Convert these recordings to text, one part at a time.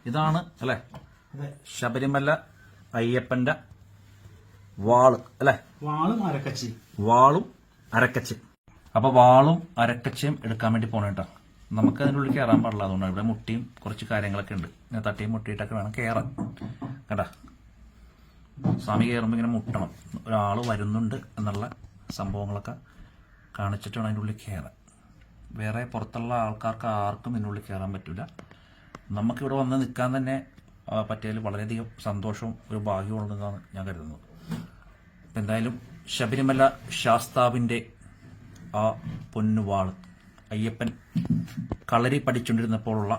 ഇതാണ് അല്ലേ ശബരിമല അയ്യപ്പന്റെ വാള് അല്ലേ? വാളും അരക്കച്ചയും. അപ്പൊ വാളും അരക്കച്ചയും എടുക്കാൻ വേണ്ടി പോണ കേട്ടോ. നമുക്ക് അതിനുള്ളിൽ കയറാൻ പാടില്ല, അതുകൊണ്ട് ഇവിടെ മുട്ടിയും കുറച്ച് കാര്യങ്ങളൊക്കെ ഉണ്ട്. ഇങ്ങനെ തട്ടിയും മുട്ടിയിട്ടൊക്കെ വേണം കയറാൻ കേട്ടാ. സ്വാമി കയറുമ്പോൾ ഇങ്ങനെ മുട്ടണം, ഒരാൾ വരുന്നുണ്ട് എന്നുള്ള സംഭവങ്ങളൊക്കെ കാണിച്ചിട്ട് വേണം അതിൻ്റെ ഉള്ളിൽ കയറാൻ. വേറെ പുറത്തുള്ള ആൾക്കാർക്ക് ആർക്കും ഇതിനുള്ളിൽ കയറാൻ പറ്റില്ല. നമുക്കിവിടെ വന്ന് നിൽക്കാൻ തന്നെ പറ്റിയതിൽ വളരെയധികം സന്തോഷവും ഒരു ഭാഗ്യവും ഉണ്ടെന്നാണ് ഞാൻ കരുതുന്നത്. അപ്പം എന്തായാലും ശബരിമല ശാസ്താവിൻ്റെ ആ പൊന്നുവാള്, അയ്യപ്പൻ കളരി പഠിച്ചുകൊണ്ടിരുന്നപ്പോഴുള്ള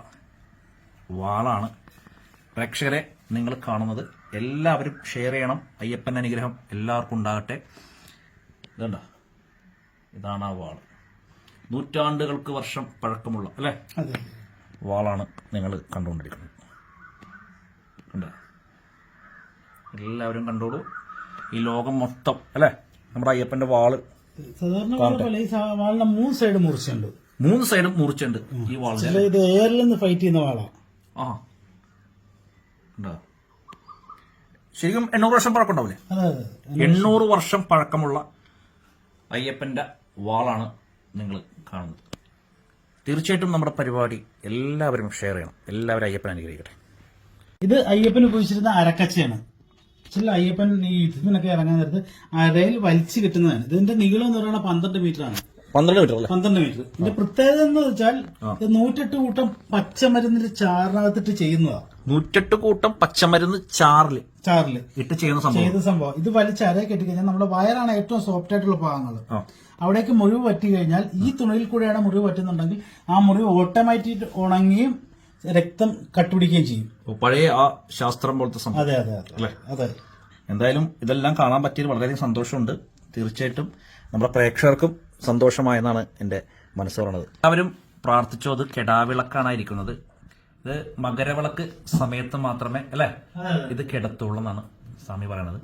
വാളാണ് പ്രേക്ഷകരെ നിങ്ങൾ കാണുന്നത്. എല്ലാവരും ഷെയർ ചെയ്യണം. അയ്യപ്പൻ അനുഗ്രഹം എല്ലാവർക്കും ഉണ്ടാകട്ടെ. ഇതുണ്ടോ, ഇതാണ് ആ വാള്. നൂറ്റാണ്ടുകൾക്ക് വർഷം പഴക്കമുള്ള അല്ലേ വാളാണ് നിങ്ങൾ കണ്ടുകൊണ്ടിരിക്കുന്നത്. കണ്ടോ, എല്ലാവരും കണ്ടോളൂ. ഈ ലോകം മൊത്തം അല്ലേ നമ്മുടെ അയ്യപ്പന്റെ വാള്. സാധാരണ മൂന്ന് സൈഡ് മുറിച്ചുണ്ട്, മൂന്ന് സൈഡും മുറിച്ചുണ്ട് ഈ വാളിന്. ഇത് എയറിൽ നിന്ന് ഫൈറ്റ് ചെയ്യുന്ന വാളാ. ആ ഉണ്ടോ, ശരിക്കും 800 വർഷം പഴക്കമുണ്ടാവില്ലേ? 800 വർഷം പഴക്കമുള്ള അയ്യപ്പന്റെ വാളാണ് നിങ്ങൾ കാണുന്നത്. തീർച്ചയായിട്ടും നമ്മുടെ പരിപാടി എല്ലാവരും ഷെയർ ചെയ്യണം. എല്ലാവരും അയ്യപ്പൻ അനുഗ്രഹിക്കട്ടെ. ഇത് അയ്യപ്പൻ ഉപയോഗിച്ചിരുന്ന അരക്കച്ചയാണ്. ചില അയ്യപ്പൻ ഈ യുദ്ധത്തിനൊക്കെ ഇറങ്ങാൻ നേരത്ത് അരയിൽ വലിച്ചു കിട്ടുന്നതാണ്. ഇതിന്റെ നീളം എന്ന് പറയുന്നത് 12 മീറ്റർ ആണ്. 12 മീറ്റർ അല്ലേ? 12 മീറ്റർ. ഇതിന്റെ പ്രത്യേകത എന്ന് വെച്ചാൽ 108 കൂട്ടം പച്ചമരുന്നിന്റെ ചാറിനകത്തിട്ട് ചെയ്യുന്നതാ. 108 കൂട്ടം പച്ചമരുന്ന് ചാറില് ഇട്ട് ചെയ്യുന്ന സംഭവം. ഇത് വലിച്ച് അരയെ കെട്ടിക്കഴിഞ്ഞാൽ നമ്മുടെ വയറാണ് ഏറ്റവും സോഫ്റ്റ് ആയിട്ടുള്ള ഭാഗങ്ങൾ. അവിടേക്ക് മുറിവ് പറ്റി കഴിഞ്ഞാൽ ഈ തുണിയിൽ കൂടെയാണ് മുറിവ് പറ്റുന്നുണ്ടെങ്കിൽ ആ മുറിവ് ഓട്ടോമാറ്റിക് ഉണങ്ങുകയും രക്തം കട്ടുപിടിക്കുകയും ചെയ്യും. പഴയ ആ ശാസ്ത്രം പോലത്തെ സംഭവം. അതെ. എന്തായാലും ഇതെല്ലാം കാണാൻ പറ്റിയത് വളരെയധികം സന്തോഷമുണ്ട്. തീർച്ചയായിട്ടും നമ്മുടെ പ്രേക്ഷകർക്കും സന്തോഷമായെന്നാണ് എന്റെ മനസ്സ് പറയുന്നത്. എല്ലാവരും പ്രാർത്ഥിച്ചോ. അത് കെടാവിളക്കാണ് ഇരിക്കുന്നത്. ഇത് മകരവിളക്ക് സമയത്ത് മാത്രമേ അല്ലെ ഇത് കിടത്തുള്ളൂ എന്നാണ് സ്വാമി പറയണത്.